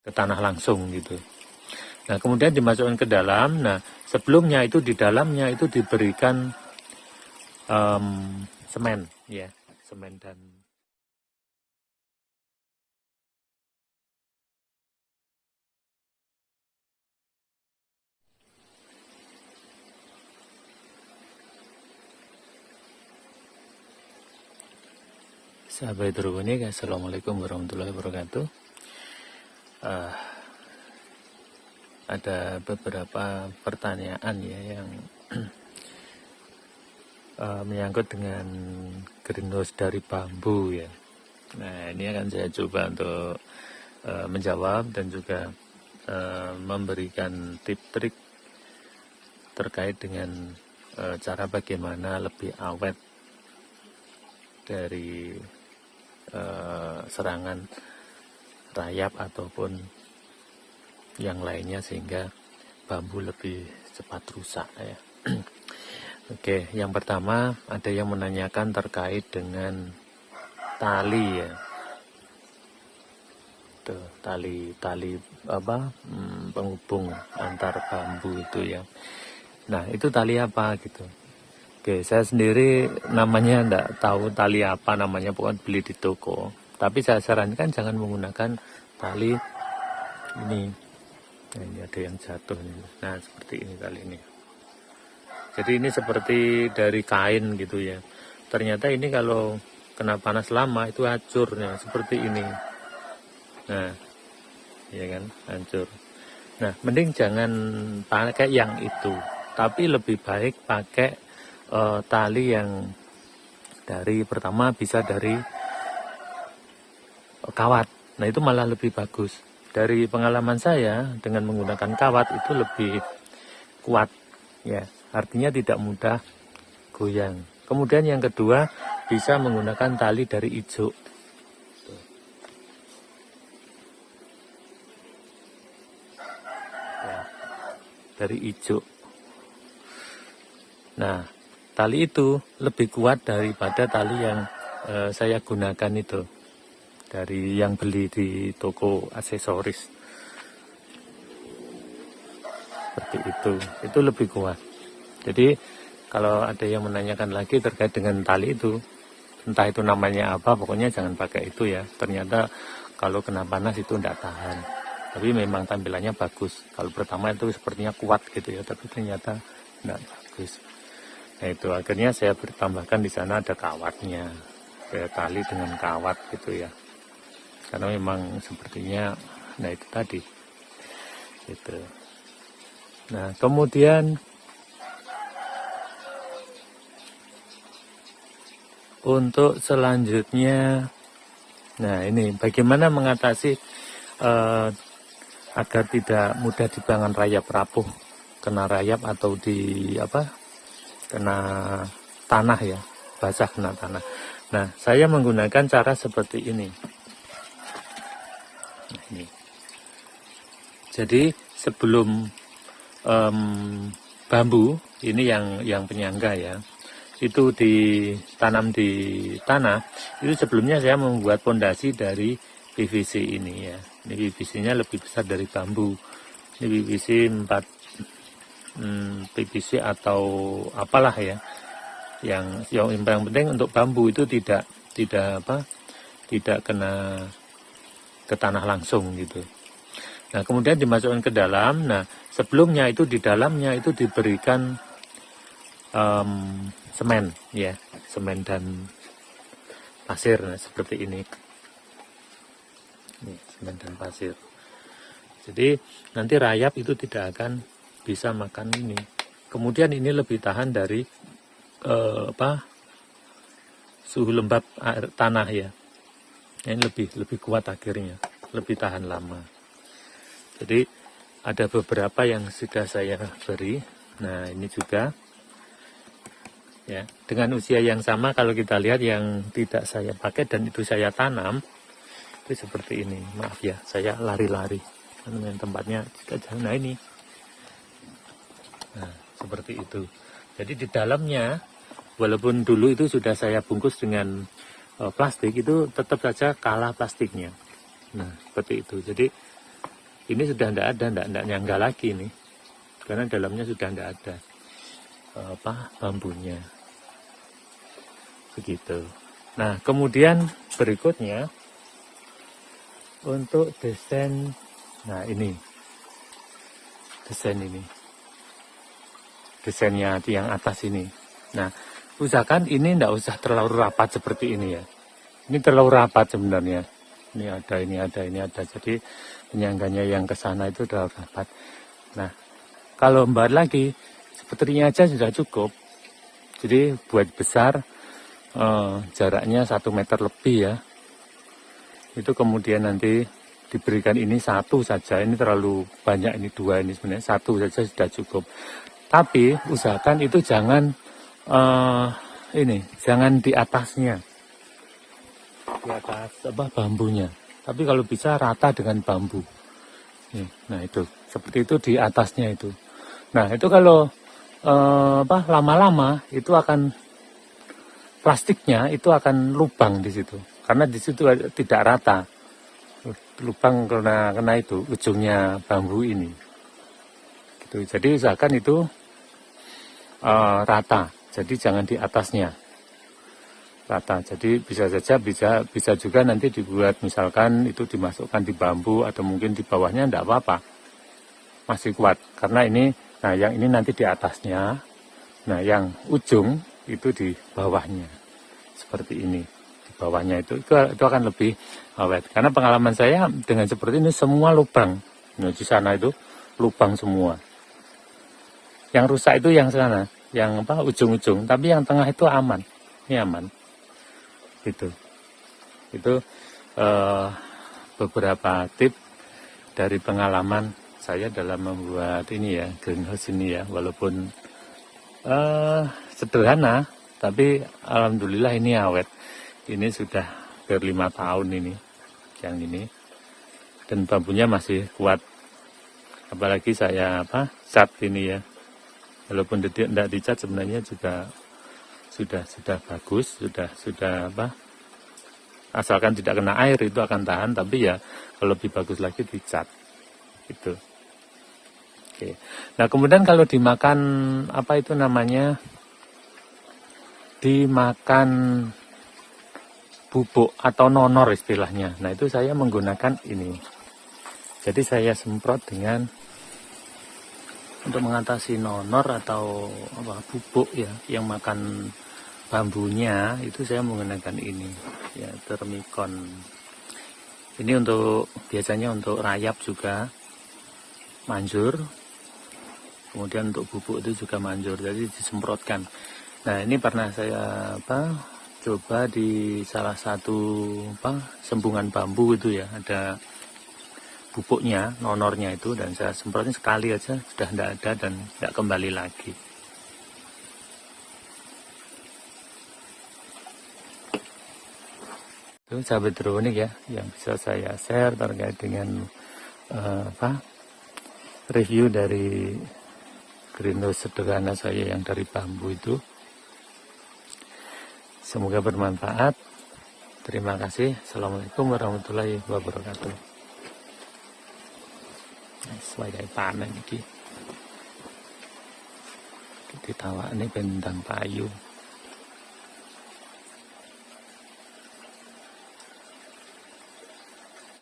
ke tanah langsung gitu. Nah, kemudian dimasukkan ke dalam. Nah, sebelumnya itu di dalamnya itu diberikan semen, ya, semen dan sahabat hidroponik. Assalamualaikum warahmatullahi wabarakatuh. Ada beberapa pertanyaan ya yang menyangkut dengan greenhouse dari bambu ya. Nah, ini akan saya coba untuk menjawab dan juga memberikan tip-trik terkait dengan cara bagaimana lebih awet dari serangan rayap ataupun yang lainnya sehingga bambu lebih cepat rusak ya. Oke, yang pertama ada yang menanyakan terkait dengan tali ya. Tuh, tali apa penghubung antar bambu itu ya. Nah, itu tali apa gitu. Oke, saya sendiri namanya enggak tahu tali apa namanya, pokoknya beli di toko. Tapi saya sarankan jangan menggunakan tali ini. Nah, ini ada yang jatuh nih. Nah, seperti ini tali ini. Jadi ini seperti dari kain gitu ya. Ternyata ini kalau kena panas lama itu hancurnya seperti ini. Nah, ya kan, hancur. Nah, mending jangan pakai yang itu. Tapi lebih baik pakai tali yang dari pertama bisa dari kawat. Nah, itu malah lebih bagus. Dari pengalaman saya dengan menggunakan kawat itu lebih kuat ya. Artinya tidak mudah goyang. Kemudian yang kedua bisa menggunakan tali dari ijuk. Ya, dari ijuk. Nah, tali itu lebih kuat daripada tali yang saya gunakan itu. Dari yang beli di toko aksesoris. Seperti itu lebih kuat. Jadi kalau ada yang menanyakan lagi terkait dengan tali itu, entah itu namanya apa, pokoknya jangan pakai itu ya. Ternyata kalau kena panas itu tidak tahan. Tapi memang tampilannya bagus. Kalau pertama itu sepertinya kuat gitu ya, tapi ternyata tidak bagus. Nah, itu akhirnya saya bertambahkan di sana ada kawatnya, kayak tali dengan kawat gitu ya. Karena memang sepertinya, nah itu tadi, gitu. Nah, kemudian untuk selanjutnya, nah ini bagaimana mengatasi agar tidak mudah dibangun rayap rapuh, kena rayap atau di kena tanah ya, basah kena tanah. Nah, saya menggunakan cara seperti ini. Nah, ini. Jadi sebelum bambu ini yang penyangga ya, itu ditanam di tanah, itu sebelumnya saya membuat pondasi dari PVC ini ya. Ini PVC-nya lebih besar dari bambu. Ini PVC 4 PVC atau apalah ya. Yang penting untuk bambu itu tidak kena ke tanah langsung gitu. Nah, kemudian dimasukkan ke dalam. Nah, sebelumnya itu di dalamnya itu diberikan semen ya, semen dan pasir. Nah, seperti ini. Ini semen dan pasir. Jadi nanti rayap itu tidak akan bisa makan ini. Kemudian ini lebih tahan dari suhu lembab air tanah ya. Ini lebih kuat akhirnya, lebih tahan lama. Jadi ada beberapa yang sudah saya beri. Nah, ini juga ya, dengan usia yang sama kalau kita lihat yang tidak saya pakai dan itu saya tanam itu seperti ini. Maaf ya, saya lari-lari dengan tempatnya juga jauh. Nah, ini. Nah, seperti itu. Jadi di dalamnya walaupun dulu itu sudah saya bungkus dengan plastik, itu tetap saja kalah plastiknya. Nah, seperti itu. Jadi Ini sudah tidak ada, tidak nyangga lagi nih, karena dalamnya sudah tidak ada bambunya. Begitu. Nah, kemudian berikutnya untuk desain, nah ini desainnya tiang atas ini. Nah, usahakan ini tidak usah terlalu rapat seperti ini ya. Ini terlalu rapat sebenarnya. Ini ada. Jadi penyangganya yang ke sana itu terlalu rapat. Nah, kalau lembar lagi, sepertinya aja sudah cukup. Jadi buat besar, jaraknya 1 meter lebih ya. Itu kemudian nanti diberikan ini 1 saja. Ini terlalu banyak, ini 2, ini sebenarnya 1 saja sudah cukup. Tapi usahakan itu jangan jangan di atasnya, di atas bambunya. Tapi kalau bisa rata dengan bambu. Nah itu, seperti itu di atasnya itu. Nah itu kalau lama-lama itu akan, plastiknya itu akan lubang di situ, karena di situ tidak rata, lubang kena itu ujungnya bambu ini. Gitu. Jadi usahakan itu rata, jadi jangan di atasnya, rata. Jadi bisa saja bisa juga nanti dibuat, misalkan itu dimasukkan di bambu atau mungkin di bawahnya tidak apa-apa, masih kuat, karena ini, nah yang ini nanti di atasnya, nah yang ujung itu di bawahnya, seperti ini, di bawahnya itu akan lebih awet. Karena pengalaman saya dengan seperti ini semua lubang, nah di sana itu lubang semua. Yang rusak itu yang sana, yang ujung-ujung, tapi yang tengah itu aman, ini aman, gitu. Itu beberapa tip dari pengalaman saya dalam membuat ini ya, greenhouse ini ya, walaupun sederhana, tapi alhamdulillah ini awet. Ini sudah hampir 5 tahun ini, yang ini, dan bambunya masih kuat. Apalagi saya cat ini ya, walaupun tidak dicat sebenarnya juga sudah bagus, sudah asalkan tidak kena air itu akan tahan, tapi ya kalau lebih bagus lagi dicat itu. Oke. Nah kemudian kalau dimakan dimakan bubuk atau nonor istilahnya, nah itu saya menggunakan ini. Jadi saya semprot dengan, untuk mengatasi nonor atau bubuk ya yang makan bambunya, itu saya menggunakan ini ya, Termicon. Ini untuk biasanya untuk rayap juga manjur, kemudian untuk bubuk itu juga manjur, jadi disemprotkan. Nah ini pernah saya coba di salah satu sembungan bambu itu ya, ada bubuknya, nonornya itu, dan saya semprotnya sekali aja sudah tidak ada dan tidak kembali lagi. Itu sahabat hidroponik ya, yang bisa saya share terkait dengan review dari greenhouse sederhana saya yang dari bambu itu. Semoga bermanfaat. Terima kasih. Assalamualaikum warahmatullahi wabarakatuh. Sebagai panen ini ditawakne bentang payu.